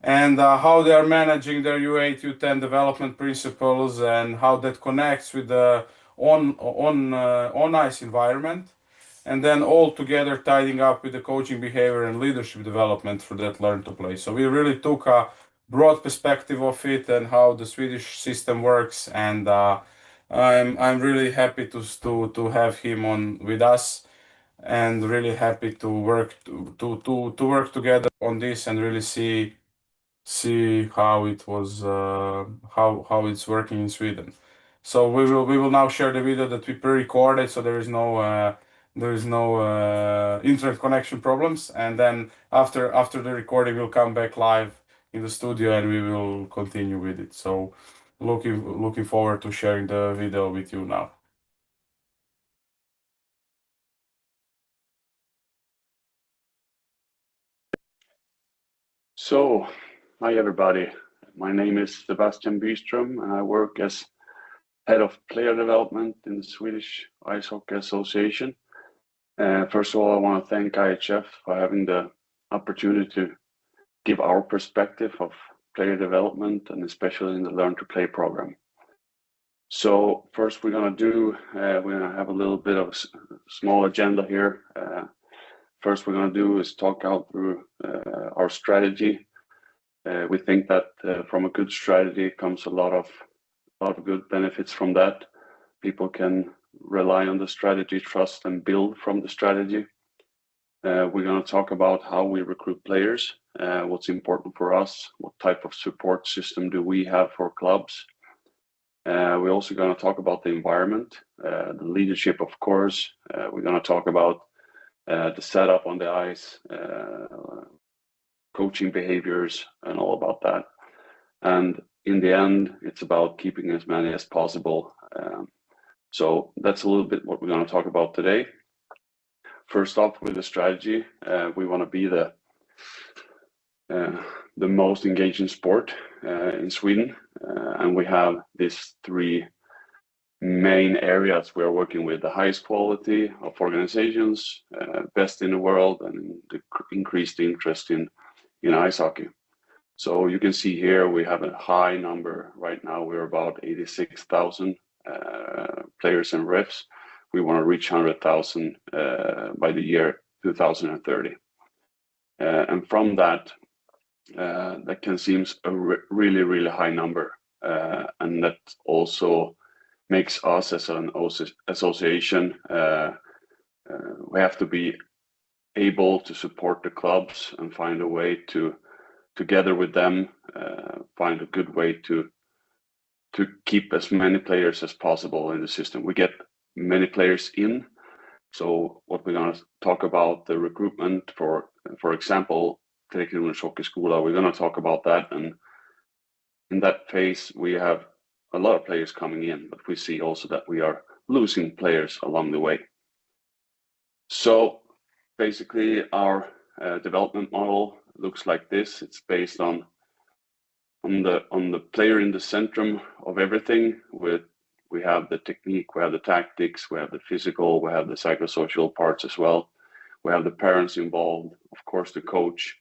and how they are managing their U8, U10 development principles, and how that connects with the on ice environment, and then all together tidying up with the coaching behavior and leadership development for that learn to play. So we really took a broad perspective of it and how the Swedish system works, and I'm really happy to have him on with us, and really happy to work together on this and really see how it was how it's working in Sweden. So we will now share the video that we pre-recorded, so there is no internet connection problems, and then after the recording we'll come back live in the studio and we will continue with it. So looking forward to sharing the video with you now. So, hi everybody. My name is Sebastian Byström and I work as Head of Player Development in the Swedish Ice Hockey Association. First of all, I want to thank IIHF for having the opportunity to give our perspective of player development, and especially in the Learn to Play program. So first we're going to have a little bit of a small agenda here. First we're going to do is talk out through our strategy. We think that from a good strategy comes a lot of good benefits from that. People can rely on the strategy, trust, and build from the strategy. We're going to talk about how we recruit players, what's important for us, what type of support system do we have for clubs. We're also going to talk about the environment, the leadership, of course. We're going to talk about the setup on the ice, coaching behaviors, and all about that. And in the end, it's about keeping as many as possible. So that's a little bit what we're going to talk about today. First off, with the strategy, we want to be the most engaging sport in Sweden, and we have these three main areas we are working with: the highest quality of organizations, best in the world, and the increased interest in ice hockey. So you can see here we have a high number right now. We're about 86,000 players and refs. We want to reach 100,000 by the year 2030. And from that, that can seem a really, really high number. And that also makes us as an association, we have to be able to support the clubs and find a way to, together with them, find a good way to keep as many players as possible in the system. We get many players in. So what we're going to talk about, the recruitment, for example, Hockeyskola, we're going to talk about that. And in that phase, we have a lot of players coming in, but we see also that we are losing players along the way. So basically our development model looks like this. It's based on the player in the center of everything. We have the technique, we have the tactics, we have the physical, we have the psychosocial parts as well. We have the parents involved, of course, the coach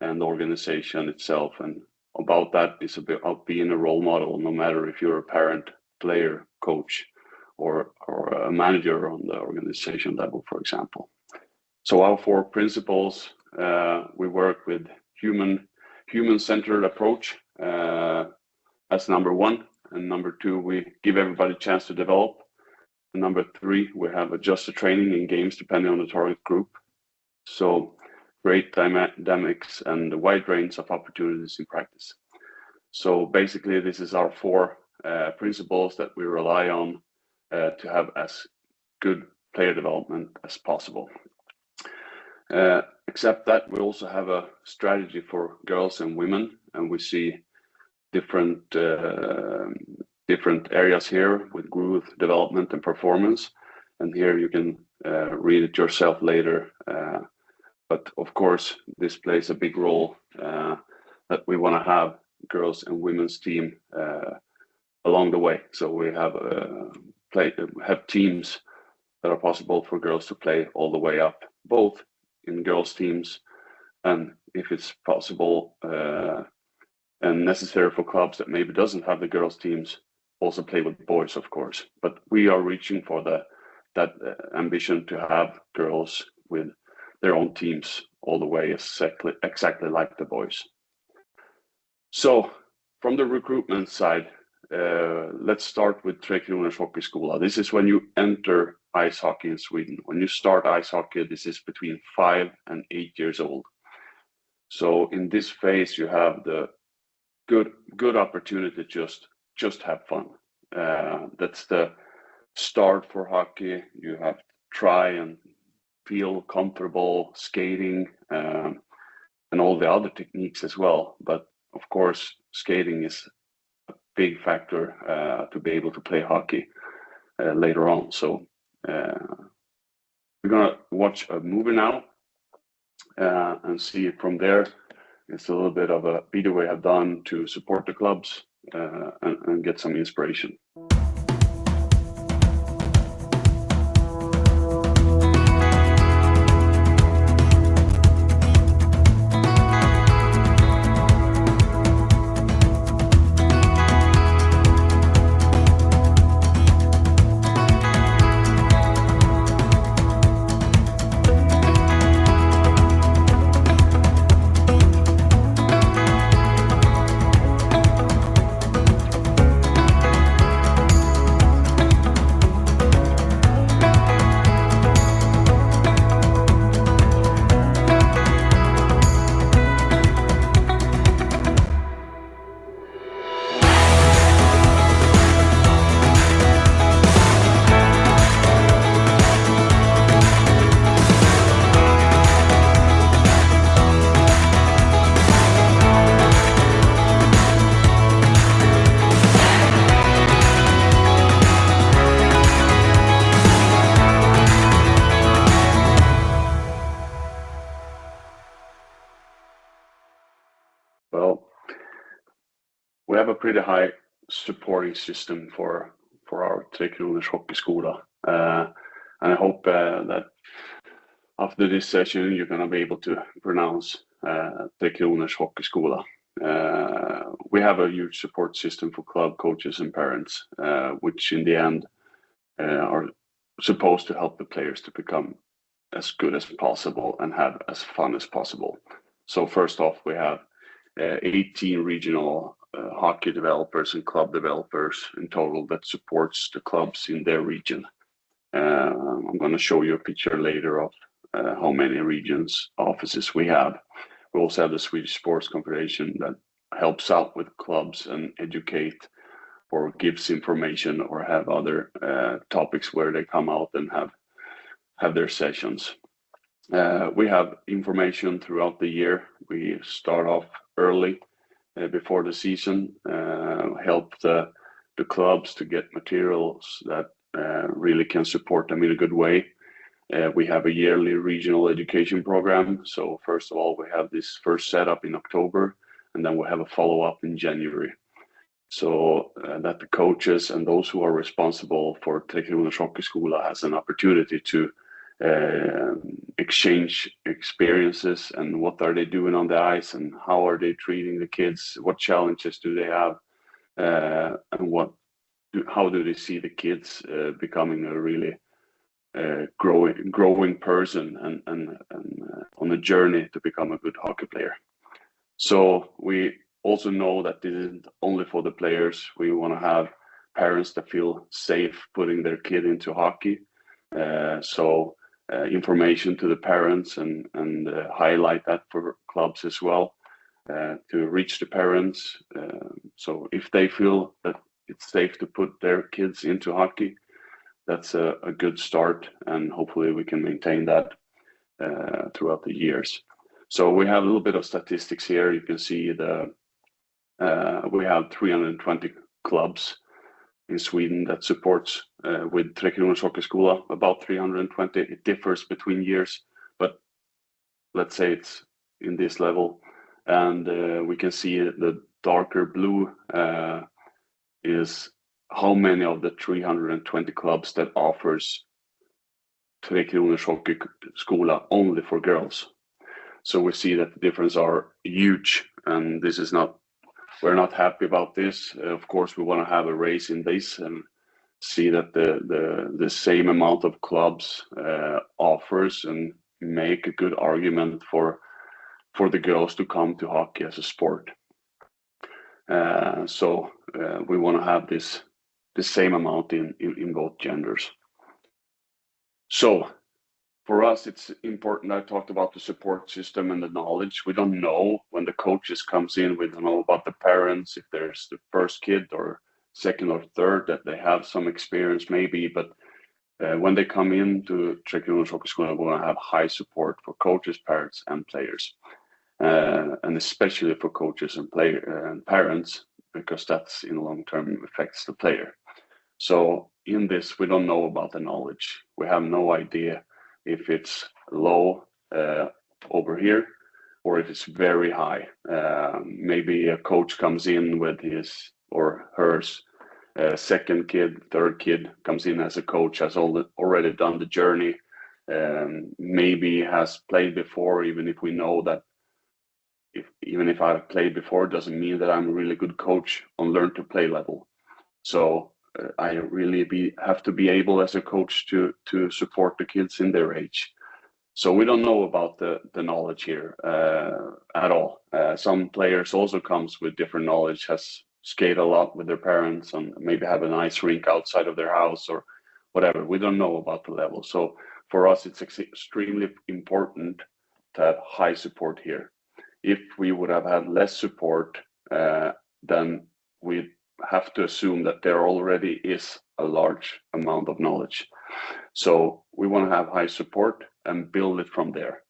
and the organization itself. And about that is about being a role model, no matter if you're a parent, player, coach, or a manager on the organization level, for example. So our 4 principles, we work with human-centered approach as number 1. And number 2, we give everybody a chance to develop. And number 3, we have adjusted training in games depending on the target group. So great dynamics and a wide range of opportunities in practice. So basically, this is our 4 principles that we rely on to have as good player development as possible. Except that we also have a strategy for girls and women, and we see different areas here with growth, development, and performance. And here you can read it yourself later. But of course, this plays a big role that we want to have girls and women's team along the way. So we have teams that are possible for girls to play all the way up, both in girls teams and if it's possible and necessary for clubs that maybe doesn't have the girls teams, also play with boys, of course. But we are reaching for that ambition to have girls with their own teams all the way exactly like the boys. So from the recruitment side, let's start with Tre Kronors Hockeyskola. This is when you enter ice hockey in Sweden. When you start ice hockey, this is between 5 and 8 years old. So in this phase, you have the good opportunity to just have fun. That's the start for hockey. You have to try and feel comfortable skating and all the other techniques as well. But of course, skating is a big factor to be able to play hockey later on. So we're gonna watch a movie now and see it from there. It's a little bit of a video we have done to support the clubs and get some inspiration. Well, we have a pretty high supporting system for our Tre Kronors Hockeyskola, and I hope that after this session you're going to be able to pronounce Tre Kronors Hockeyskola. We have a huge support system for club coaches and parents, which in the end are supposed to help the players to become as good as possible and have as fun as possible. So first off, we have 18 regional hockey developers and club developers in total that supports the clubs in their region. I'm going to show you a picture later of how many regions offices we have. We also have the Swedish Sports Confederation that helps out with clubs and educate or gives information or have other topics where they come out and have their sessions. We have information throughout the year. We start off early before the season, help the clubs to get materials that really can support them in a good way. We have a yearly regional education program. So first of all, we have this first setup in October, and then we have a follow-up in January. So that the coaches and those who are responsible for Tre Kronors Hockeyskola has an opportunity to exchange experiences and what are they doing on the ice and how are they treating the kids, what challenges do they have, and how do they see the kids becoming a really growing person and on a journey to become a good hockey player. So we also know that this isn't only for the players. We want to have parents that feel safe putting their kid into hockey. So information to the parents and highlight that for clubs as well to reach the parents. So if they feel that it's safe to put their kids into hockey, that's a good start, and hopefully we can maintain that throughout the years. So we have a little bit of statistics here. You can see we have 320 clubs in Sweden that supports with Tre Kronors Hockeyskola, about 320. It differs between years, but let's say it's in this level. And we can see the darker blue is how many of the 320 clubs that offers Tre Kronors Hockeyskola only for girls. So we see that the differences are huge, and we're not happy about this. Of course, we want to have a race in this and see that the same amount of clubs offers and make a good argument for the girls to come to hockey as a sport. So we want to have the same amount in both genders. So for us, it's important. I talked about the support system and the knowledge. We don't know when the coaches comes in. We don't know about the parents, if there's the first kid or second or third, that they have some experience maybe. But when they come into Trekking Hockey School, we want to have high support for coaches, parents, and players. And especially for coaches and parents, because that's in long term affects the player. So in this, we don't know about the knowledge. We have no idea if it's low over here or if it's very high. Maybe a coach comes in with his or hers second kid, third kid comes in as a coach, has already done the journey, maybe has played before, even if we know that even if I've played before, doesn't mean that I'm a really good coach on learn to play level. So I really have to be able as a coach to support the kids in their age. So we don't know about the knowledge here at all. Some players also comes with different knowledge, has skated a lot with their parents and maybe have a nice rink outside of their house or whatever. We don't know about the level. So for us, it's extremely important to have high support here. If we would have had less support, then we have to assume that there already is a large amount of knowledge. So we want to have high support and build it from there.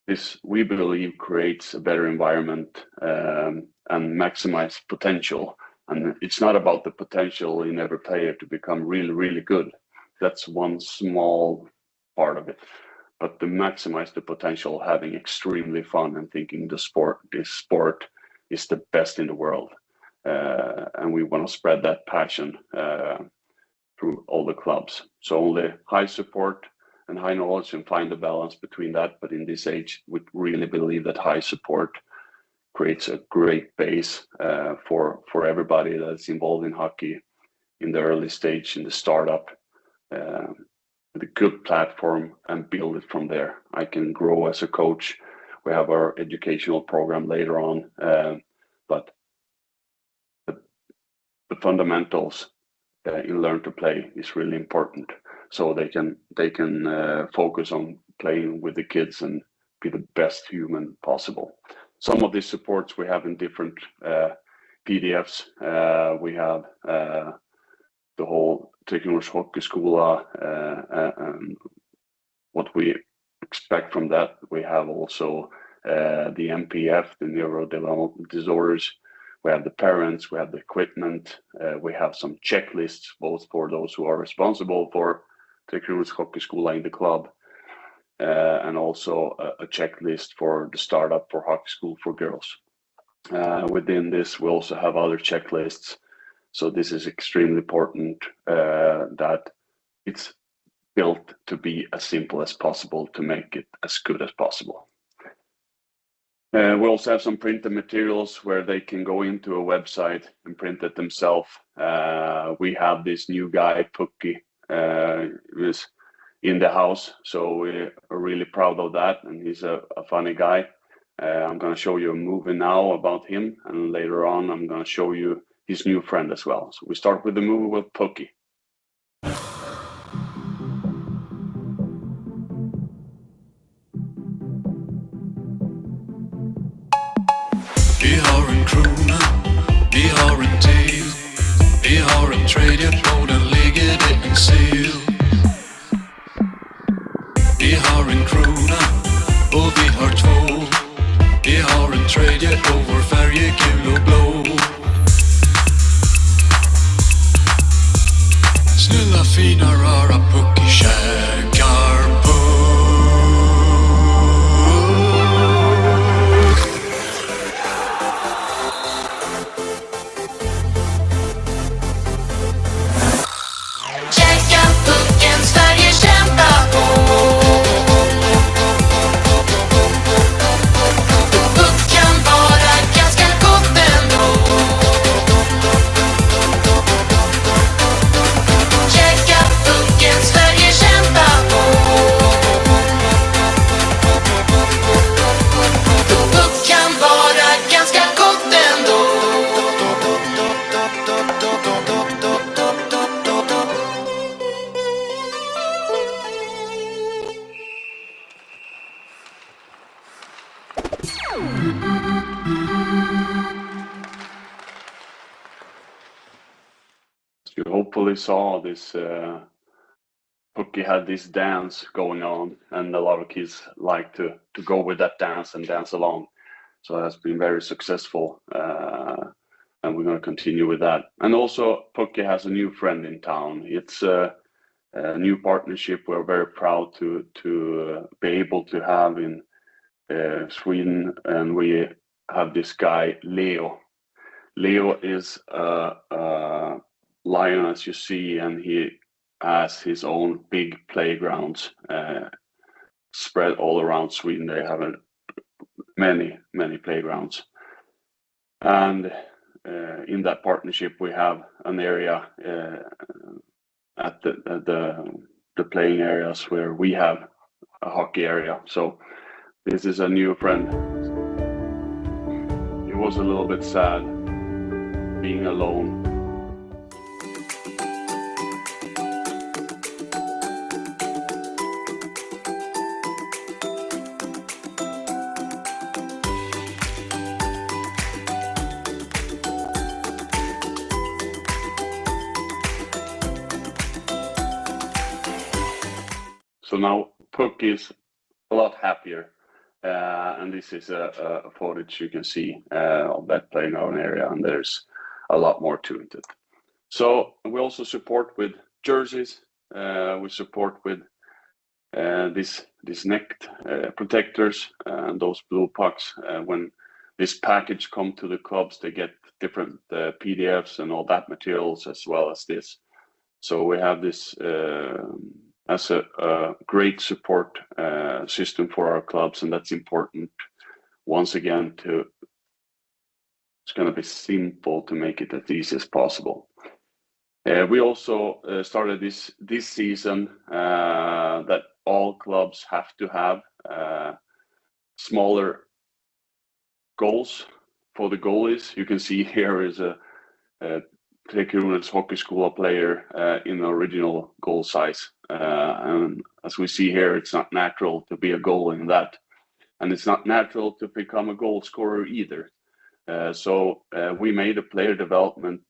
This, we believe, creates a better environment and maximize potential. And it's not about the potential in every player to become really, really good. That's one small part of it. But to maximize the potential, having extremely fun and thinking this sport is the best in the world. And we want to spread that passion through all the clubs. So only high support and high knowledge and find the balance between that. But in this age, we really believe that high support creates a great base for everybody that's involved in hockey in the early stage, in the startup. A good platform and build it from there. I can grow as a coach. We have our educational program later on, but the fundamentals in learn to play is really important. So they can focus on playing with the kids and be the best human possible. Some of these supports we have in different PDFs. We have the whole Trekking Hockey School and what we expect from that. We have also the MPF, the neurodevelopmental disorders. We have the parents, we have the equipment, we have some checklists, both for those who are responsible for Trekking Hockey School in the club, and also a checklist for the startup for hockey school for girls. Within this, we also have other checklists. So this is extremely important that it's built to be as simple as possible to make it as good as possible. We also have some printed materials where they can go into a website and print it themselves. We have this new guy, Pukki, who's in the house. So we are really proud of that. And he's a funny guy. I'm going to show you a movie now about him. And later on, I'm going to show you his new friend as well. So we start with the movie with Pukki. Vi har en krona, vi har en till. Vi har en tredje, på den ligger det en sil. Vi har en krona och vi har två. Vi har en tredje och vår färg är gul och blå. Snälla fina rara Pukki käkar puck. Käka pucken, Sverige kämpa på. You hopefully saw this. Pucky had this dance going on, and a lot of kids like to go with that dance and dance along. So that's been very successful, and we're going to continue with that. And also, Pucky has a new friend in town. It's a new partnership we're very proud to be able to have in Sweden, and we have this guy Leo. Leo is a lion, as you see, and he has his own big playgrounds spread all around Sweden. They have many playgrounds, and in that partnership we have an area at the playing areas where we have a hockey area. So this is a new friend. He was a little bit sad being alone. So now Puck is a lot happier, and this is a footage you can see of that playground area, and there's a lot more to it. So we also support with jerseys. We support with these neck protectors and those blue pucks. When this package come to the clubs, they get different PDFs and all that materials as well as this. So we have this as a great support system for our clubs, and that's important. Once again, it's going to be simple to make it as easy as possible. We also started this season that all clubs have to have smaller goals for the goalies. You can see here is a Trekronors Hockey School player in the original goal size. And as we see here, it's not natural to be a goalie in that. And it's not natural to become a goal scorer either. So we made a player development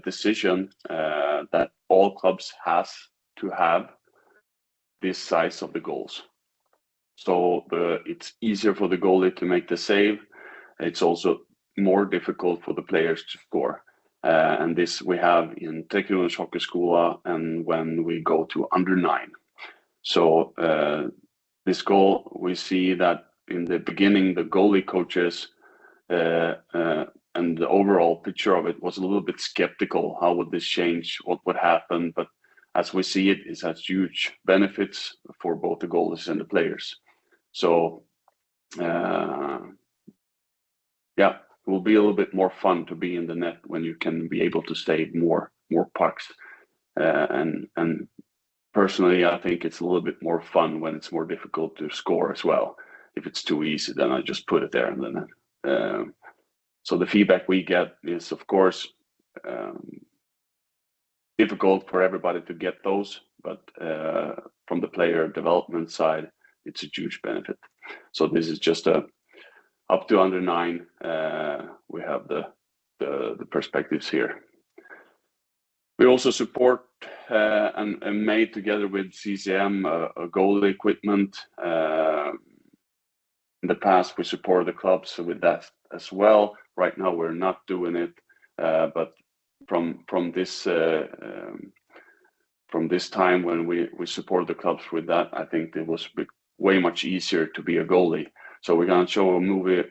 decision that all clubs has to have this size of the goals. So it's easier for the goalie to make the save. It's also more difficult for the players to score. And this we have in Trekronors Hockey School and when we go to under 9. So this goal, we see that in the beginning, the goalie coaches and the overall picture of it was a little bit skeptical. How would this change? What would happen? But as we see it, it has huge benefits for both the goalies and the players. So yeah, it will be a little bit more fun to be in the net when you can be able to save more pucks. And personally, I think it's a little bit more fun when it's more difficult to score as well. If it's too easy, then I just put it there in the net. So the feedback we get is, of course, difficult for everybody to get those, but from the player development side, it's a huge benefit. So this is just up to under 9. We have the perspectives here. We also support and made together with CCM a goalie equipment. In the past, we supported the clubs with that as well. Right now, we're not doing it, but from this time when we support the clubs with that, I think it was way much easier to be a goalie. So we're going to show a movie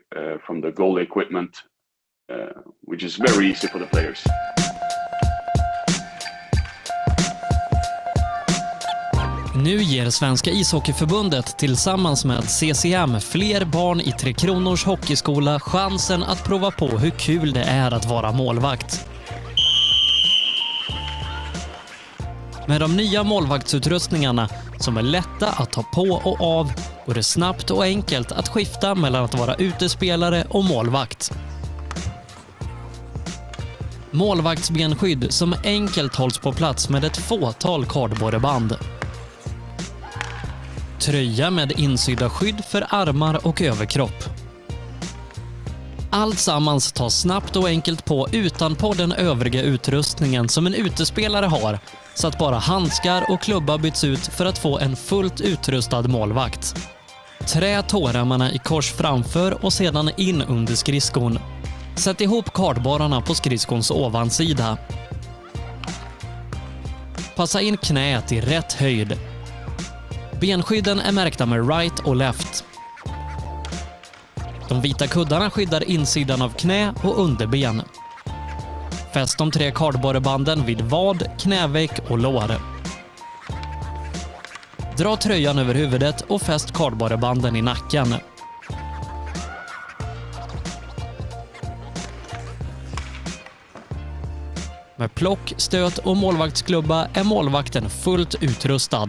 from the goalie equipment, which is very easy for the players. Nu ger Svenska ishockeyförbundet tillsammans med CCM fler barn i Trekronors hockeyskola chansen att prova på hur kul det är att vara målvakt. Med de nya målvaktsutrustningarna som är lätta att ta på och av går det snabbt och enkelt att skifta mellan att vara utespelare och målvakt. Målvaktsbenskydd som enkelt hålls på plats med ett fåtal kardborreband. Tröja med insydda skydd för armar och överkropp. Allt sammans tas snabbt och enkelt på utanpå den övriga utrustningen som en utespelare har, så att bara handskar och klubba byts ut för att få en fullt utrustad målvakt. Trä tårarmarna i kors framför och sedan in under skridskon. Sätt ihop kardborrarna på skridskons ovansida. Passa in knät i rätt höjd. Benskydden är märkta med right och left. De vita kuddarna skyddar insidan av knä och underben. Fäst de 3 kardborrebanden vid vad, knäveck och lår. Dra tröjan över huvudet och fäst kardborrebanden i nacken. Med plock, stöt och målvaktsklubba är målvakten fullt utrustad.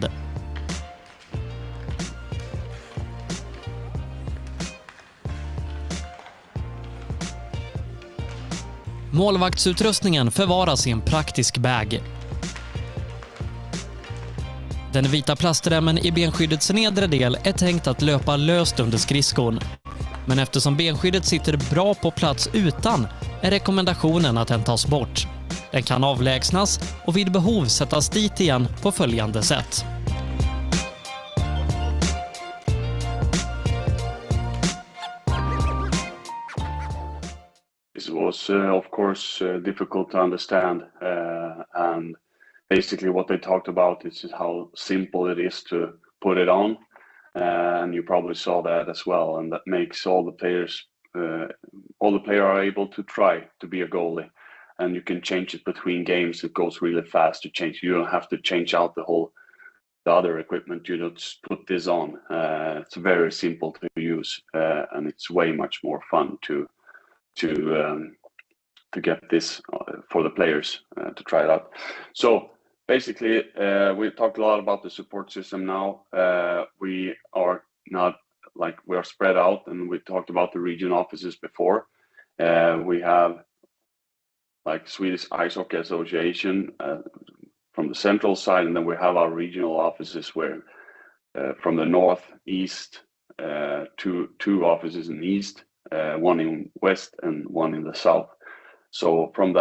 Målvaktsutrustningen förvaras i en praktisk bag. Den vita plastremmen i benskyddets nedre del är tänkt att löpa löst under skridskon. Men eftersom benskyddet sitter bra på plats utan är rekommendationen att den tas bort. Den kan avlägsnas och vid behov sättas dit igen på följande sätt. This was, of course, difficult to understand, and basically what they talked about is how simple it is to put it on, and you probably saw that as well, and that makes all the players are able to try to be a goalie, and you can change it between games. It goes really fast to change. You don't have to change out the other equipment. You just put this on. It's very simple to use, and it's way much more fun to get this for the players to try it out. So basically, we talked a lot about the support system now. We are not like we are spread out, and we talked about the region offices before. We have like Swedish Ice Hockey Association from the central side, and then we have our regional offices where from the north, east, two offices in east, one in west and one in the south. So from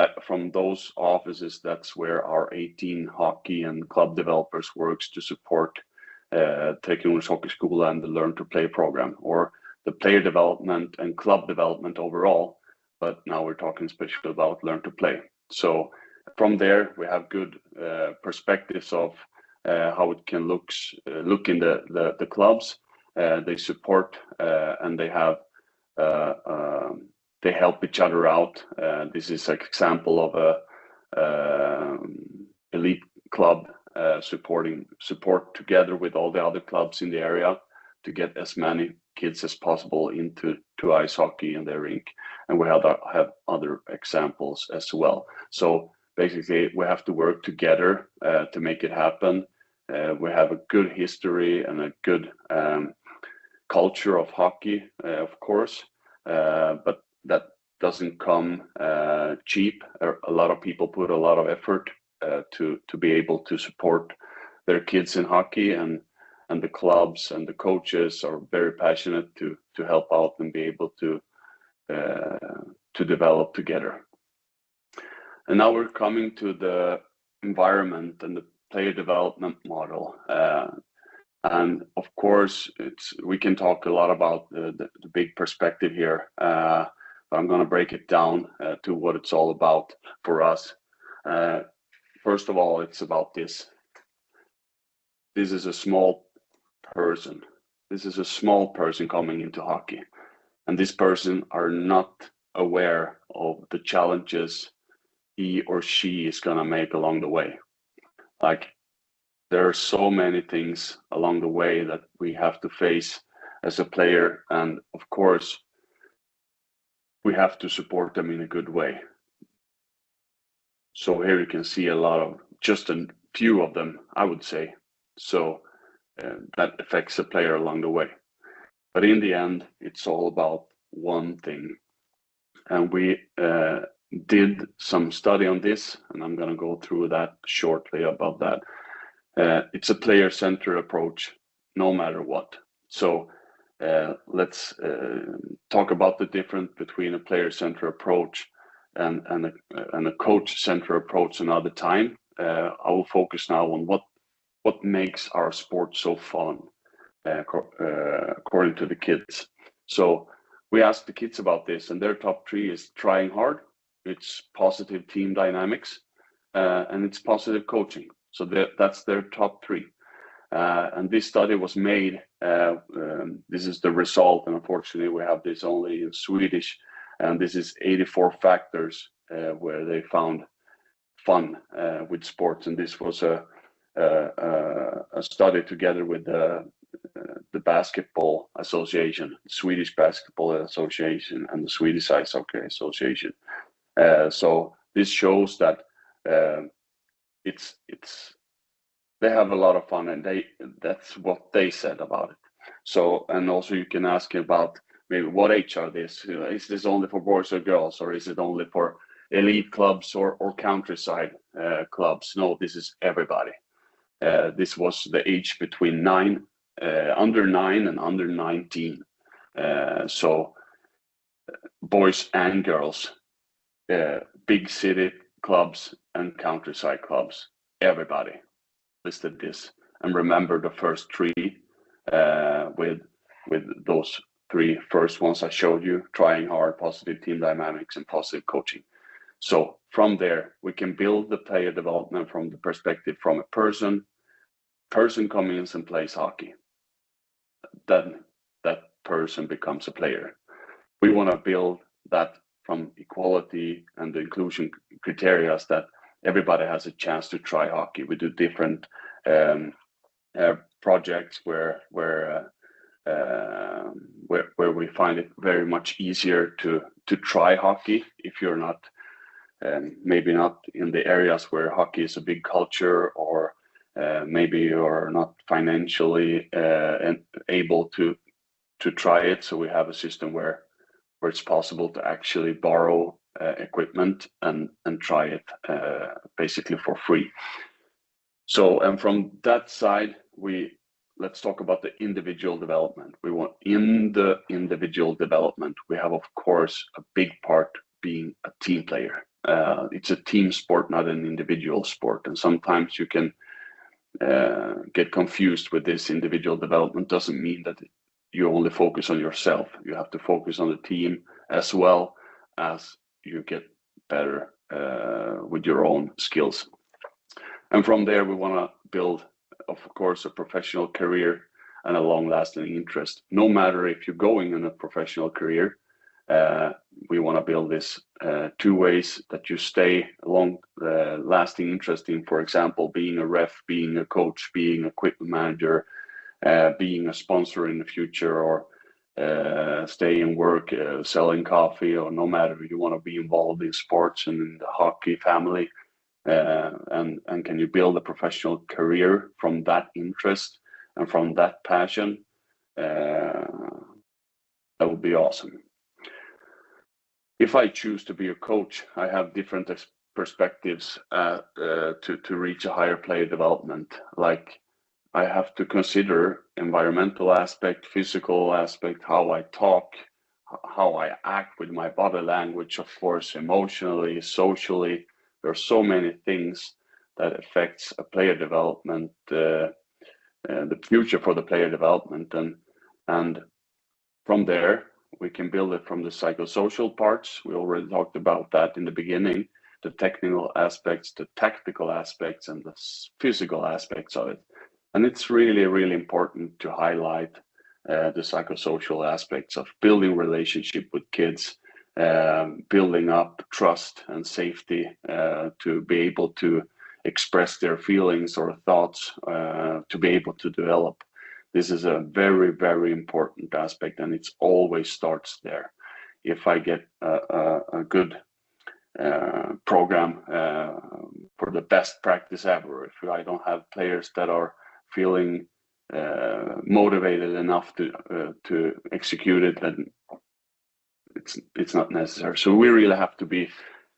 those offices, that's where our 18 hockey and club developers works to support Trekronors Hockeyskola and the Learn to Play program, or the player development and club development overall. But now we're talking especially about Learn to Play. So from there, we have good perspectives of how it can look in the clubs. They support and they have they help each other out. This is an example of a elite club support together with all the other clubs in the area to get as many kids as possible into ice hockey in their rink. And we have other examples as well. So basically, we have to work together to make it happen. We have a good history and a good culture of hockey, of course, but that doesn't come cheap. A lot of people put a lot of effort to be able to support their kids in hockey, and the clubs and the coaches are very passionate to help out and be able to develop together. And now we're coming to the environment and the player development model. And of course, we can talk a lot about the big perspective here, but I'm going to break it down to what it's all about for us. First of all, it's about this. This is a small person. This is a small person coming into hockey. And this person are not aware of the challenges he or she is going to make along the way. Like, there are so many things along the way that we have to face as a player. And of course, we have to support them in a good way. So here you can see a lot of, just a few of them, I would say. So that affects the player along the way. But in the end, it's all about one thing. And we did some study on this, and I'm going to go through that shortly about that. It's a player-centered approach, no matter what. So let's talk about the difference between a player-centered approach and a coach-centered approach another time. I will focus now on what makes our sport so fun, according to the kids. So we asked the kids about this, and their top 3 is trying hard, it's positive team dynamics, and it's positive coaching. So that's their top 3. And this study was made, this is the result, and unfortunately we have this only in Swedish, and this is 84 factors where they found fun with sports, and this was a study together with the Basketball Association, Swedish Basketball Association, and the Swedish Ice Hockey Association. So this shows that they have a lot of fun, and that's what they said about it. So, and also you can ask about maybe what age are this? Is this only for boys or girls, or is it only for elite clubs or countryside clubs? No, this is everybody. This was the age between under 9 and under 19. So boys and girls, big city clubs and countryside clubs, everybody listed this. And remember the first 3 with those 3 first ones I showed you: trying hard, positive team dynamics, and positive coaching. So from there, we can build the player development from the perspective from a person coming in and plays hockey. Then that person becomes a player. We want to build that from equality and the inclusion criteria, that everybody has a chance to try hockey. We do different projects where we find it very much easier to try hockey if you're not maybe not in the areas where hockey is a big culture, or maybe you're not financially able to try it. So we have a system where it's possible to actually borrow equipment and try it basically for free. So, and from that side, let's talk about the individual development. In the individual development, we have, of course, a big part being a team player. It's a team sport, not an individual sport. And sometimes you can get confused with this. Individual development doesn't mean that you only focus on yourself. You have to focus on the team as well as you get better with your own skills. And from there, we want to build, of course, a professional career and a long-lasting interest. No matter if you're going in a professional career, we want to build this 2 ways that you stay long-lasting interest in, for example, being a ref, being a coach, being a equipment manager, being a sponsor in the future, or stay in work, selling coffee, or no matter, you want to be involved in sports and in the hockey family. And can you build a professional career from that interest and from that passion? That would be awesome. If I choose to be a coach, I have different perspectives to reach a higher player development. Like, I have to consider environmental aspect, physical aspect, how I talk, how I act with my body language, of course, emotionally, socially. There are so many things that affects a player development, the future for the player development, and from there we can build it from the psychosocial parts. We already talked about that in the beginning, the technical aspects, the tactical aspects, and the physical aspects of it. And it's really, really important to highlight the psychosocial aspects of building relationship with kids, building up trust and safety to be able to express their feelings or thoughts, to be able to develop. This is a very, very important aspect, and it always starts there. If I get a good program for the best practice ever, if I don't have players that are feeling motivated enough to execute it, then it's not necessary. So we really have to be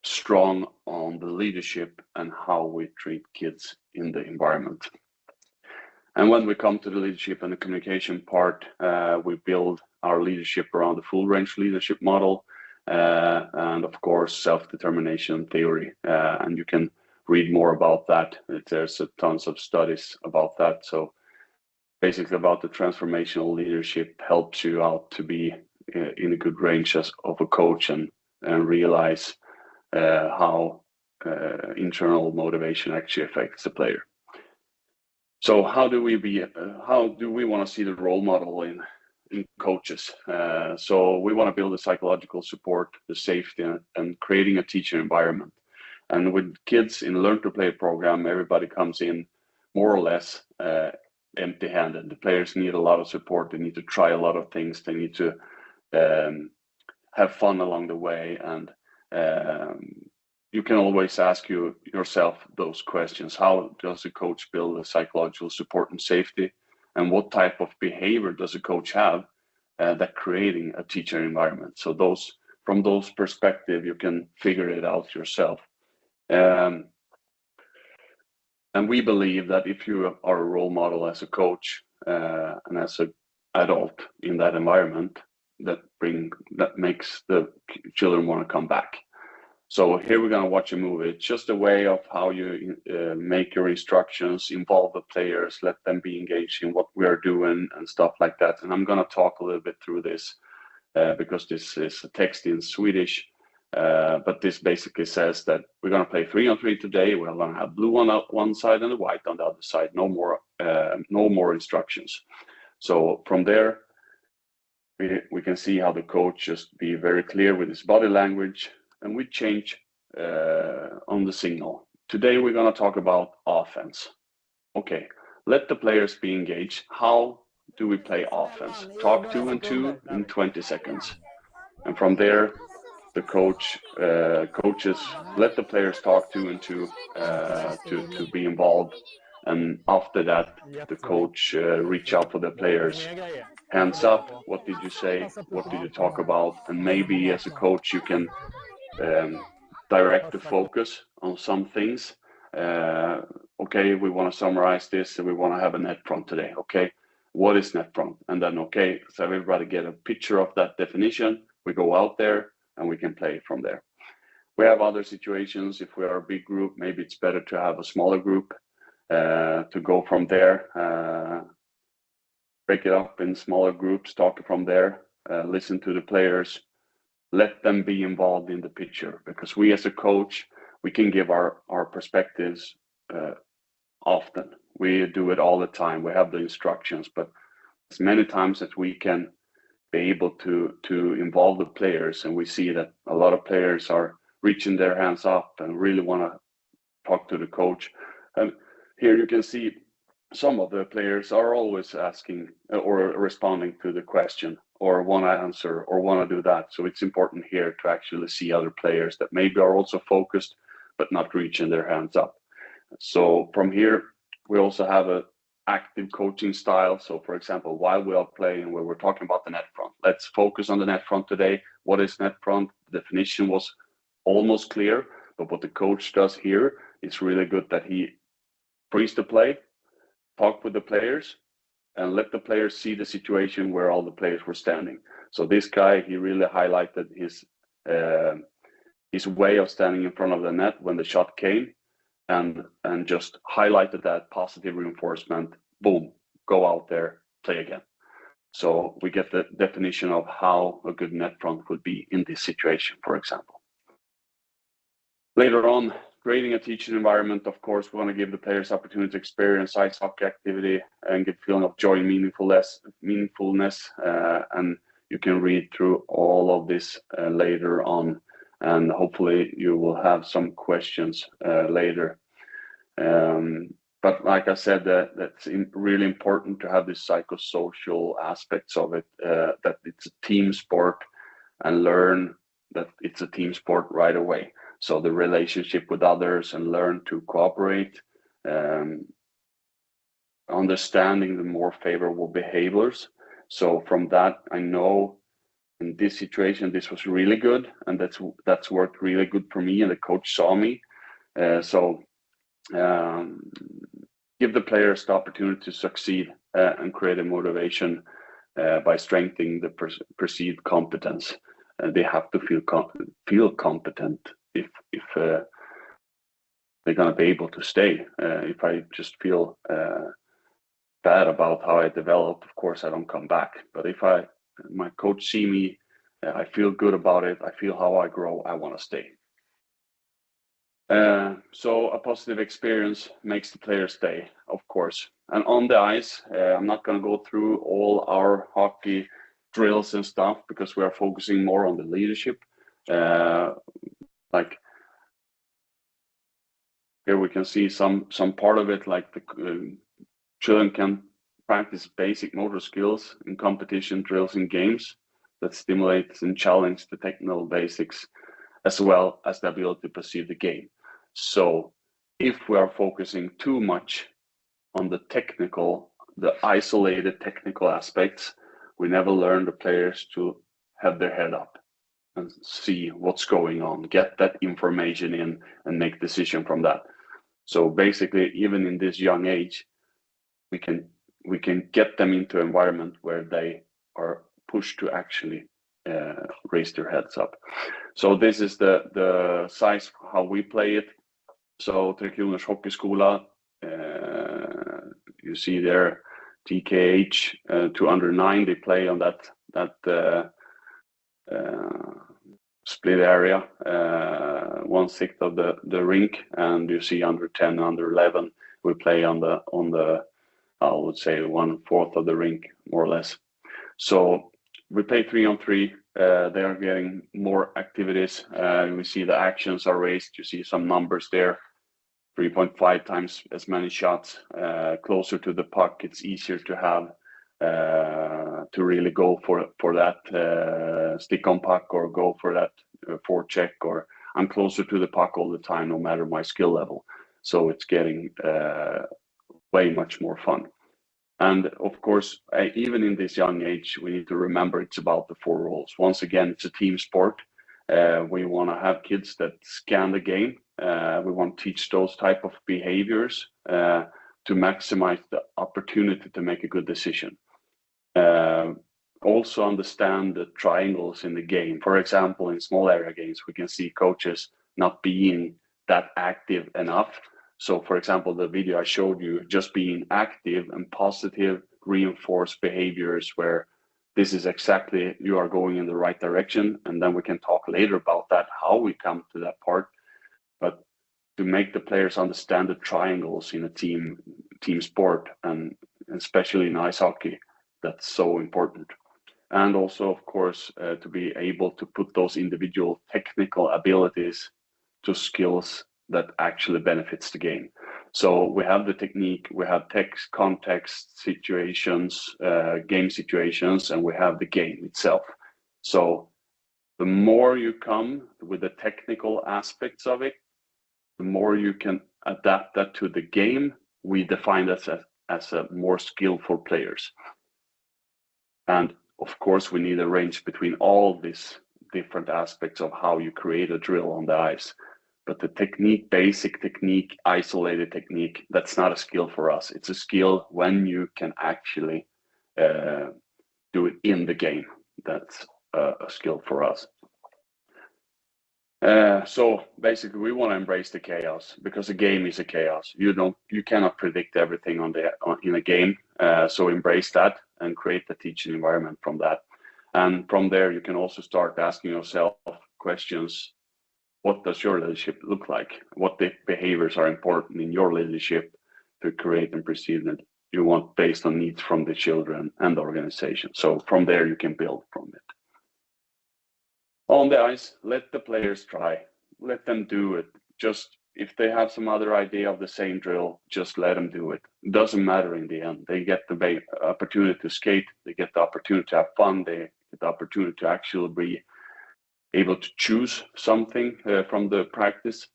strong on the leadership and how we treat kids in the environment. And when we come to the leadership and the communication part, we build our leadership around the full range leadership model, and of course self-determination theory. And you can read more about that. There's tons of studies about that. So basically about the transformational leadership helps you out to be in a good range of a coach and realize how internal motivation actually affects the player. So how do we want to see the role model in coaches? So we want to build the psychological support, the safety, and creating a teacher environment. And with kids in Learn to Play program, everybody comes in more or less empty-handed. The players need a lot of support. They need to try a lot of things. They need to have fun along the way. And you can always ask yourself those questions. How does a coach build a psychological support and safety? And what type of behavior does a coach have that creating a teacher environment? So from those perspective, you can figure it out yourself. And we believe that if you are a role model as a coach and as an adult in that environment, that makes the children want to come back. So here we're going to watch a movie. It's just a way of how you make your instructions, involve the players, let them be engaged in what we are doing and stuff like that. And I'm going to talk a little bit through this because this is a text in Swedish. But this basically says that we're going to play 3-on-3 today. We're going to have blue on one side and the white on the other side. No more instructions. So from there, we can see how the coach just be very clear with his body language. And we change on the signal. Today we're going to talk about offense. Okay, let the players be engaged. How do we play offense? Talk 2-on-2 in 20 seconds. And from there, the coaches let the players talk 2-on-2 to be involved. And after that, the coach reach out for the players. Hands up, what did you say? What did you talk about? And maybe as a coach, you can direct the focus on some things. Okay, we want to summarize this and we want to have a net front today. Okay, what is net front? And then, okay, so everybody get a picture of that definition. We go out there and we can play from there. We have other situations. If we are a big group, maybe it's better to have a smaller group to go from there. Break it up in smaller groups, talk from there, listen to the players. Let them be involved in the picture, because we as a coach, we can give our perspectives often. We do it all the time. We have the instructions, but as many times as we can be able to involve the players, and we see that a lot of players are reaching their hands up and really want to talk to the coach. And here you can see some of the players are always asking or responding to the question, or want to answer or want to do that. So it's important here to actually see other players that maybe are also focused but not reaching their hands up. So from here, we also have an active coaching style. So for example, while we are playing, where we're talking about the net front, let's focus on the net front today. What is net front? The definition was almost clear, but what the coach does here is really good, that he frees the play, talk with the players, and let the players see the situation where all the players were standing. So this guy, he really highlighted his way of standing in front of the net when the shot came, and just highlighted that positive reinforcement. Boom, go out there, play again. So we get the definition of how a good net front would be in this situation, for example. Later on, creating a teaching environment, of course, we want to give the players opportunity to experience ice hockey activity and get feeling of joy and meaningfulness. And you can read through all of this later on, and hopefully you will have some questions later. But like I said, that's really important to have this psychosocial aspects of it, that it's a team sport, and learn that it's a team sport right away. So the relationship with others, and learn to cooperate, understanding the more favorable behaviors. So from that, I know in this situation, this was really good, and that's worked really good for me, and the coach saw me. So give the players the opportunity to succeed and create a motivation by strengthening the perceived competence. They have to feel competent if they're going to be able to stay. If I just feel bad about how I developed, of course I don't come back. But if my coach see me, I feel good about it, I feel how I grow, I want to stay. So a positive experience makes the player stay, of course. And on the ice, I'm not going to go through all our hockey drills and stuff because we are focusing more on the leadership. Like here we can see some part of it, like the children can practice basic motor skills in competition drills and games that stimulates and challenge the technical basics as well as the ability to perceive the game. So if we are focusing too much on the isolated technical aspects, we never learn the players to have their head up and see what's going on, get that information in and make decision from that. So basically, even in this young age, we can get them into an environment where they are pushed to actually raise their heads up. So this is the size how we play it. So Tre Kronors Hockeyskola, you see there TKH to under 9, they play on that split area, 1/6 of the rink, and you see under 10, under 11, we play on the I would say 1/4 of the rink, more or less. So we play 3-on-3. They are getting more activities. We see the actions are raised. You see some numbers there. 3.5 times as many shots. Closer to the puck, it's easier to have to really go for that stick on puck or go for that forecheck, or I'm closer to the puck all the time, no matter my skill level. So it's getting way much more fun. And of course, even in this young age, we need to remember it's about the 4 roles. Once again, it's a team sport. We want to have kids that scan the game. We want to teach those type of behaviors to maximize the opportunity to make a good decision. Also understand the triangles in the game. For example, in small area games, we can see coaches not being that active enough. So for example, the video I showed you, just being active and positive, reinforced behaviors where this is exactly, you are going in the right direction. And then we can talk later about that, how we come to that part. But to make the players understand the triangles in a team sport, and especially in ice hockey, that's so important. And also, of course, to be able to put those individual technical abilities to skills that actually benefits the game. So we have the technique, we have text, context, situations, game situations, and we have the game itself. So the more you come with the technical aspects of it, the more you can adapt that to the game. We define that as a more skillful players. And of course, we need a range between all these different aspects of how you create a drill on the ice. But the technique, basic technique, isolated technique, that's not a skill for us. It's a skill when you can actually do it in the game. That's a skill for us. So basically, we want to embrace the chaos, because a game is a chaos. You cannot predict everything in a game. So embrace that and create the teaching environment from that. And from there, you can also start asking yourself questions. What does your leadership look like? What behaviors are important in your leadership to create and perceive that you want based on needs from the children and the organization? So from there, you can build from it. On the ice, let the players try. Let them do it. Just if they have some other idea of the same drill, just let them do it. It doesn't matter in the end. They get the opportunity to skate. They get the opportunity to have fun. They get the opportunity to actually be able to choose something from the practice.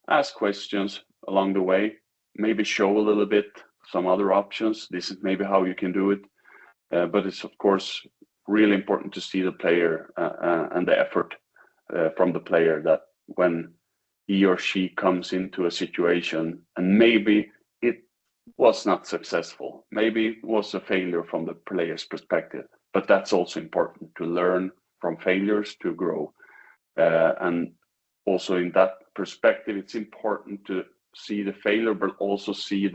Ask questions along the way. Maybe show a little bit some other options. This is maybe how you can do it. But it's, of course, really important to see the player and the effort from the player, that when he or she comes into a situation and maybe it was not successful. Maybe it was a failure from the player's perspective, but that's also important to learn from failures to grow. And also in that perspective, it's important to see the failure, but also see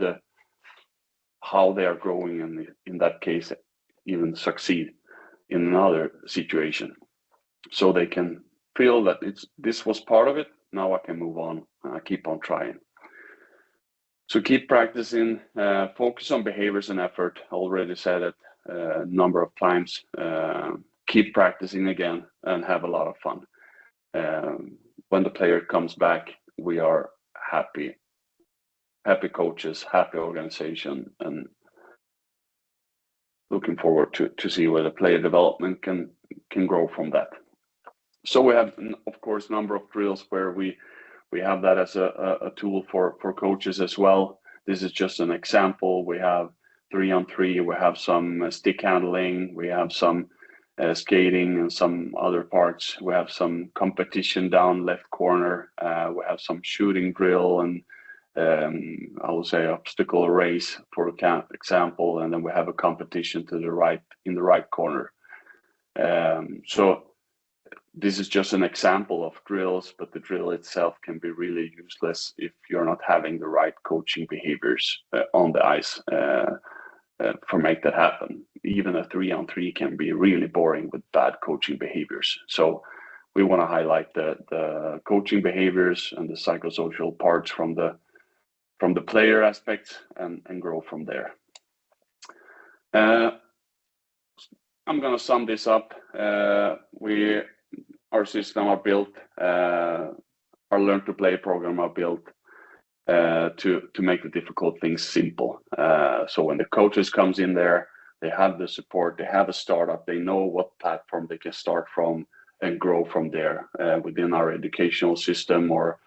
how they are growing, and in that case, even succeed in another situation, so they can feel that this was part of it. Now I can move on, keep on trying. So keep practicing, focus on behaviors and effort. I already said it a number of times. Keep practicing again and have a lot of fun. When the player comes back, we are happy coaches, happy organization, and looking forward to see where the player development can grow from that. So we have, of course, a number of drills where we have that as a tool for coaches as well. This is just an example. We have 3-on-3, we have some stick handling, we have some skating and some other parts. We have some competition down left corner. We have some shooting drill and I would say obstacle race for example, and then we have a competition to the right in the right corner. So this is just an example of drills, but the drill itself can be really useless if you're not having the right coaching behaviors on the ice for make that happen. Even a 3-on-3 can be really boring with bad coaching behaviors. So we want to highlight the coaching behaviors and the psychosocial parts from the player aspect and grow from there. I'm going to sum this up. Our system are built, our Learn to Play program are built to make the difficult things simple. So when the coaches comes in there, they have the support, they have a startup, they know what platform they can start from and grow from there within our educational system, or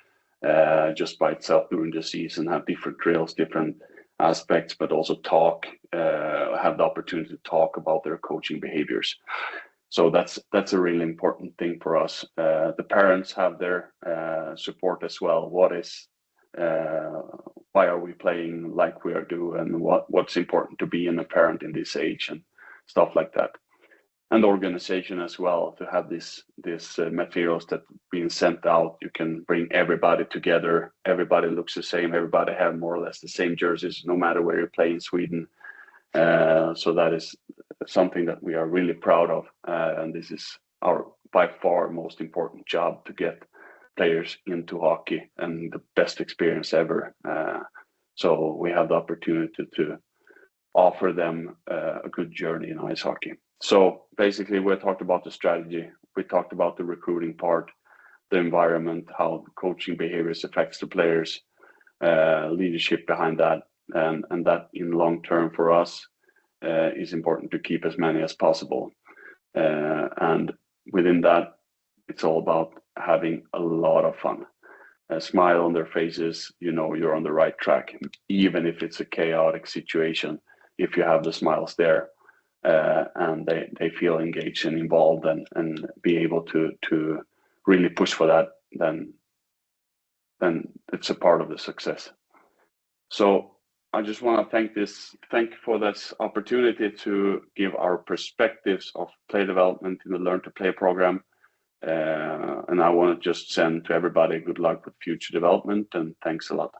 just by itself during the season, have different drills, different aspects, but also have the opportunity to talk about their coaching behaviors. So that's a really important thing for us. The parents have their support as well. Why are we playing like we are doing, and what's important to be in a parent in this age and stuff like that. And the organization as well, to have this materials that being sent out. You can bring everybody together. Everybody looks the same. Everybody have more or less the same jerseys, no matter where you play in Sweden. So that is something that we are really proud of, and this is our by far most important job, to get players into hockey and the best experience ever. So we have the opportunity to offer them a good journey in ice hockey. So basically, we talked about the strategy, we talked about the recruiting part, the environment, how coaching behaviors affects the players, leadership behind that, and that in long term for us is important to keep as many as possible. And within that, it's all about having a lot of fun. A smile on their faces, you're on the right track, even if it's a chaotic situation. If you have the smiles there, and they feel engaged and involved and be able to really push for that, then it's a part of the success. So I just want to thank you for this opportunity to give our perspectives of play development in the Learn to Play program. And I want to just send to everybody good luck with future development, and thanks a lot.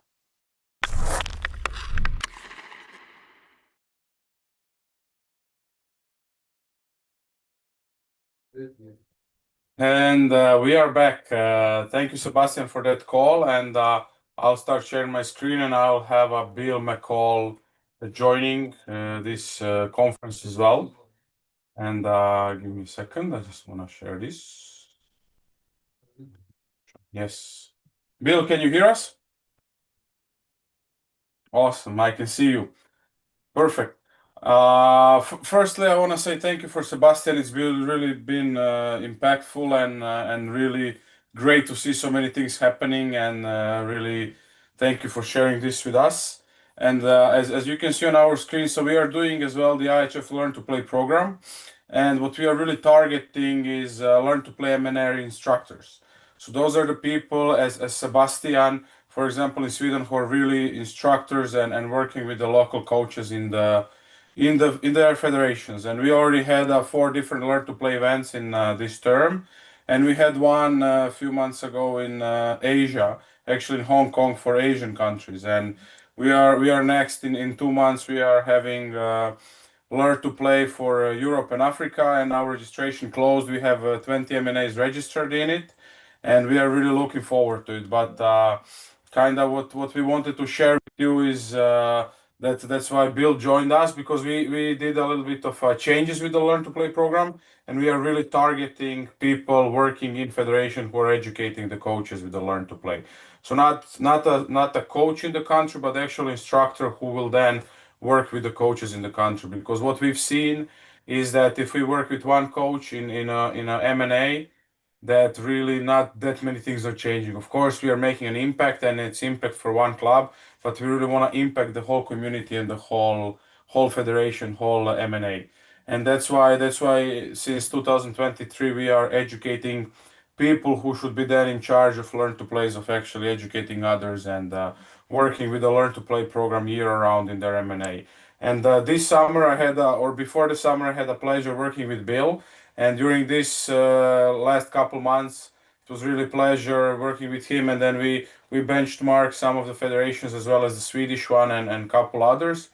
And we are back. Thank you, Sebastian, for that call. And I'll start sharing my screen, and I'll have Bill McCall joining this conference as well. And give me a second. I just want to share this. Yes. Bill, can you hear us? Awesome. I can see you. Perfect. Firstly, I want to say thank you for Sebastian. It's really been impactful and really great to see so many things happening, and really thank you for sharing this with us. And as you can see on our screen, so we are doing as well the IIHF Learn to Play program, and what we are really targeting is Learn to Play MNR instructors. So those are the people, as Sebastian, for example, in Sweden, who are really instructors and working with the local coaches in their federations. And we already had 4 different Learn to Play events in this term, and we had one a few months ago in Asia, actually in Hong Kong for Asian countries. And we are next in 2 months. We are having Learn to Play for Europe and Africa, and our registration closed. We have 20 M&As registered in it, and we are really looking forward to it. But kind of what we wanted to share with you is that's why Bill joined us, because we did a little bit of changes with the Learn to Play program, and we are really targeting people working in federation who are educating the coaches with the Learn to Play. So not a coach in the country, but actual instructor who will then work with the coaches in the country. Because what we've seen is that if we work with one coach in a M&A, that really not that many things are changing. Of course, we are making an impact, and it's impact for one club, but we really want to impact the whole community and the whole federation, whole M&A. And that's why since 2023 we are educating people who should be then in charge of Learn to Plays, of actually educating others and working with the Learn to Play program year round in their M&A. And this summer I had, or before the summer, I had a pleasure working with Bill. And during this last couple months, it was really a pleasure working with him. And then we benchmarked some of the federations as well as the Swedish one and a couple others.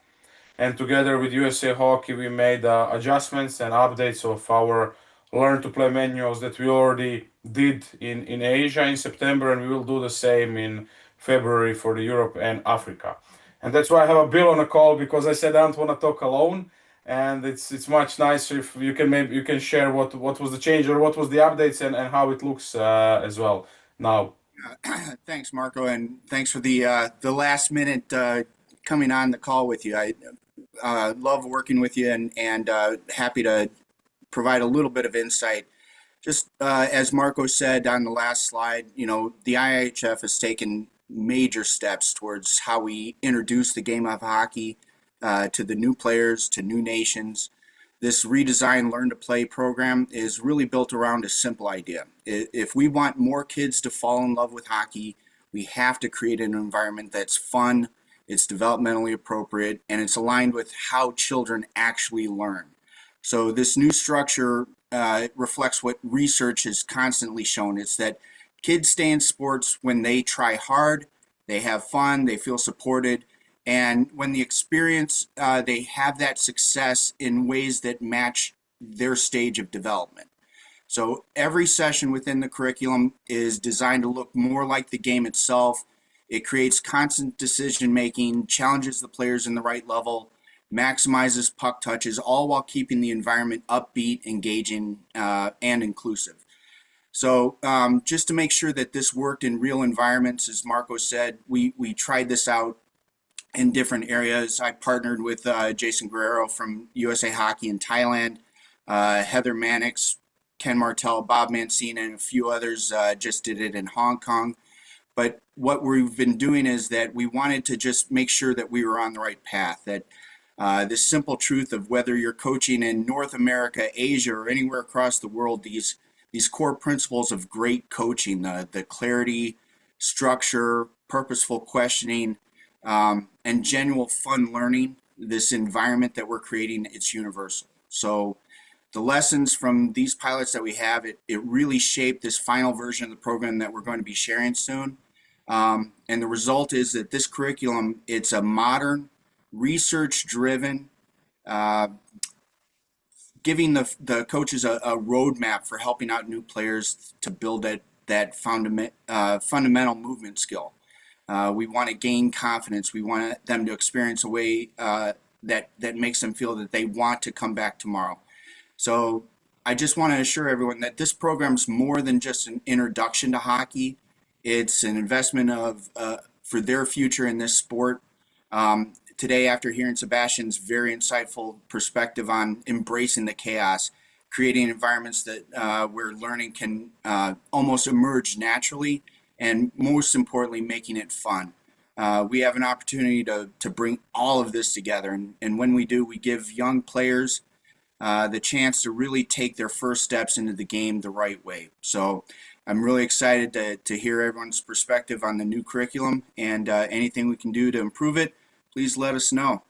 And together with USA Hockey, we made adjustments and updates of our Learn to Play manuals that we already did in Asia in September, and we will do the same in February for the Europe and Africa. And that's why I have a Bill on a call, because I said I don't want to talk alone, and it's much nicer if you can maybe you can share what was the change or what was the updates and how it looks as well now. Thanks, Marco, and thanks for the last minute coming on the call with you. I love working with you, and happy to provide a little bit of insight. Just as Marco said on the last slide, the IIHF has taken major steps towards how we introduce the game of hockey to the new players, to new nations. This redesigned Learn to Play program is really built around a simple idea. If we want more kids to fall in love with hockey, we have to create an environment that's fun, it's developmentally appropriate, and it's aligned with how children actually learn. So this new structure reflects what research has constantly shown. It's that kids stay in sports when they try hard, they have fun, they feel supported, and when the experience, they have that success in ways that match their stage of development. So every session within the curriculum is designed to look more like the game itself. It creates constant decision making, challenges the players in the right level, maximizes puck touches, all while keeping the environment upbeat, engaging, and inclusive. So just to make sure that this worked in real environments, as Marco said, we tried this out in different areas. I partnered with Jason Guerrero from USA Hockey in Thailand, Heather Mannix, Ken Martell, Bob Mancini, and a few others just did it in Hong Kong. But what we've been doing is that we wanted to just make sure that we were on the right path, that this simple truth of whether you're coaching in North America, Asia, or anywhere across the world, these core principles of great coaching, the clarity, structure, purposeful questioning, and genuine fun learning, this environment that we're creating, it's universal. So the lessons from these pilots that we have, it really shaped this final version of the program that we're going to be sharing soon. And the result is that this curriculum, it's a modern, research-driven, giving the coaches a roadmap for helping out new players to build that fundamental movement skill. We want to gain confidence. We want them to experience a way that makes them feel that they want to come back tomorrow. So I just want to assure everyone that this program is more than just an introduction to hockey. It's an investment for their future in this sport. Today, after hearing Sebastian's very insightful perspective on embracing the chaos, creating environments that where learning can almost emerge naturally, and most importantly, making it fun. We have an opportunity to bring all of this together. And when we do, we give young players the chance to really take their first steps into the game the right way. So I'm really excited to hear everyone's perspective on the new curriculum, and anything we can do to improve it, please let us know.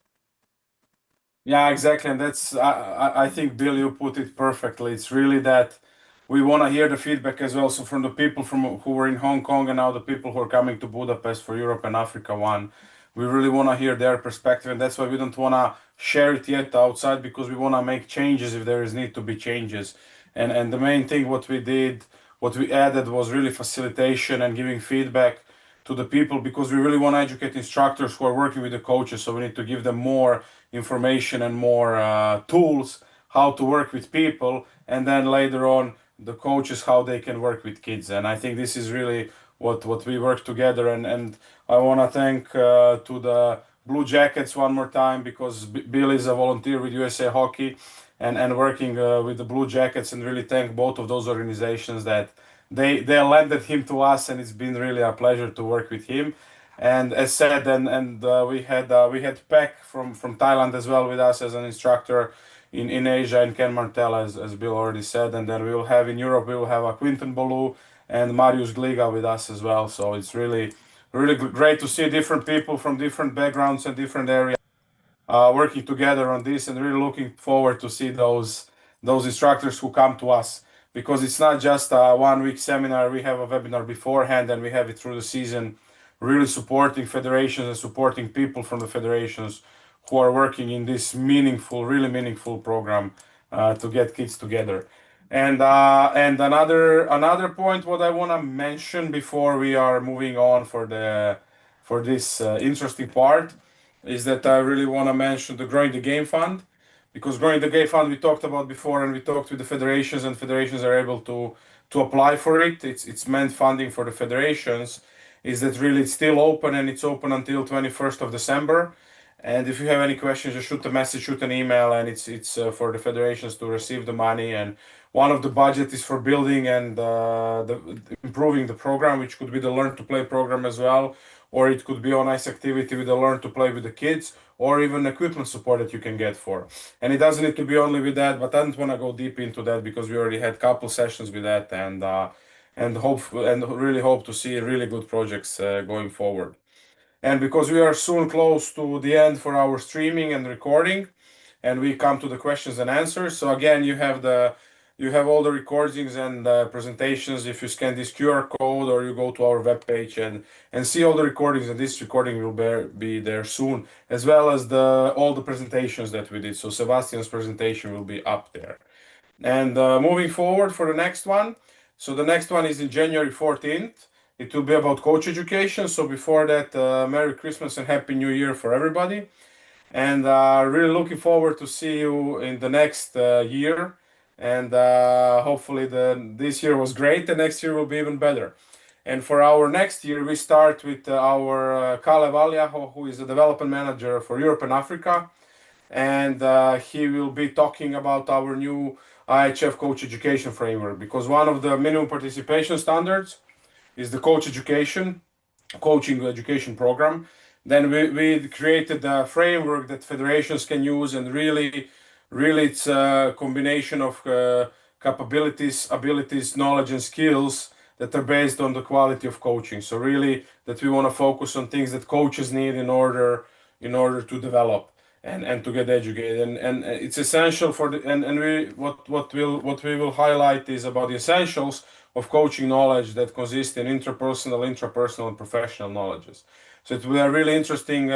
Yeah, exactly, and that's I think Bill, you put it perfectly. It's really that we want to hear the feedback as well. So from the people from who were in Hong Kong and now the people who are coming to Budapest for Europe and Africa one, we really want to hear their perspective, and that's why we don't want to share it yet outside because we want to make changes if there is need to be changes. And the main thing what we did, what we added was really facilitation and giving feedback to the people because we really want to educate instructors who are working with the coaches. So we need to give them more information and more tools how to work with people, and then later on the coaches how they can work with kids. And I think this is really what we work together. And I want to thank to the Blue Jackets one more time because Bill is a volunteer with USA Hockey and working with the Blue Jackets, and really thank both of those organizations that they lended him to us, and it's been really a pleasure to work with him. And as said, and we had Peck from Thailand as well with us as an instructor in Asia, and Ken Martell as Bill already said, and then we will have in Europe we will have a Quinton Bolu and Marius Gliga with us as well. So it's really great to see different people from different backgrounds and different areas working together on this, and really looking forward to see those instructors who come to us, because it's not just a 1 week seminar. We have a webinar beforehand and we have it through the season, really supporting federations and supporting people from the federations who are working in this meaningful, really meaningful program to get kids together. And another point what I want to mention before we are moving on for this interesting part is that I really want to mention the Growing the Game Fund, because Growing the Game Fund we talked about before, and we talked with the federations, and federations are able to apply for it. It's meant funding for the federations. Is that really it's still open, and it's open until 21st of December. And if you have any questions, just shoot a message, shoot an email, and it's for the federations to receive the money. And one of the budget is for building and improving the program, which could be the Learn to Play program as well, or it could be on ice activity with the Learn to Play with the kids, or even equipment support that you can get for. And it doesn't need to be only with that, but I don't want to go deep into that because we already had a couple sessions with that, and really hope to see really good projects going forward. And because we are soon close to the end for our streaming and recording, and we come to the questions and answers. So again, you have all the recordings and presentations if you scan this QR code, or you go to our webpage and see all the recordings, and this recording will be there soon, as well as all the presentations that we did. So Sebastian's presentation will be up there. And moving forward for the next one. So the next one is in January 14th. It will be about coach education. So before that, Merry Christmas and Happy New Year for everybody. And really looking forward to see you in the next year. And hopefully this year was great. The next year will be even better. And for our next year, we start with our Kalev Alja, who is the development manager for Europe and Africa. And he will be talking about our new IIHF coach education framework, because one of the minimum participation standards is the coaching education program. Then we created a framework that federations can use, and really it's a combination of capabilities, abilities, knowledge, and skills that are based on the quality of coaching. So really that we want to focus on things that coaches need in order to develop and to get educated. And it's essential for what we will highlight is about the essentials of coaching knowledge that consist in interpersonal, intrapersonal, and professional knowledges. So it will be a really interesting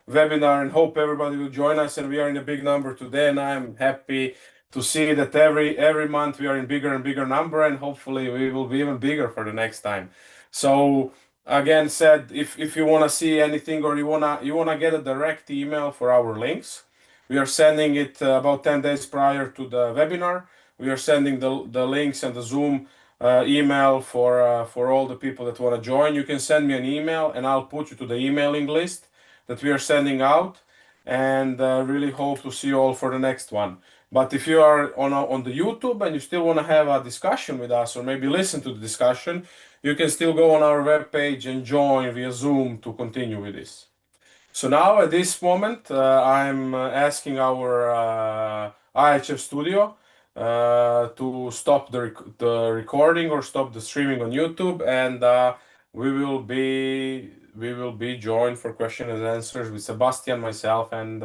webinar, and hope everybody will join us. And we are in a big number today, and I'm happy to see that every month we are in bigger and bigger number, and hopefully we will be even bigger for the next time. So again said, if you want to see anything, or you wanna get a direct email for our links, we are sending it about 10 days prior to the webinar. We are sending the links and the Zoom email for all the people that want to join. You can send me an email, and I'll put you to the emailing list that we are sending out, and really hope to see you all for the next one. But if you are on the YouTube and you still want to have a discussion with us, or maybe listen to the discussion, you can still go on our webpage and join via Zoom to continue with this. So now at this moment, I'm asking our IHF studio to stop the recording or stop the streaming on YouTube, and we will be joined for question and answers with Sebastian, myself, and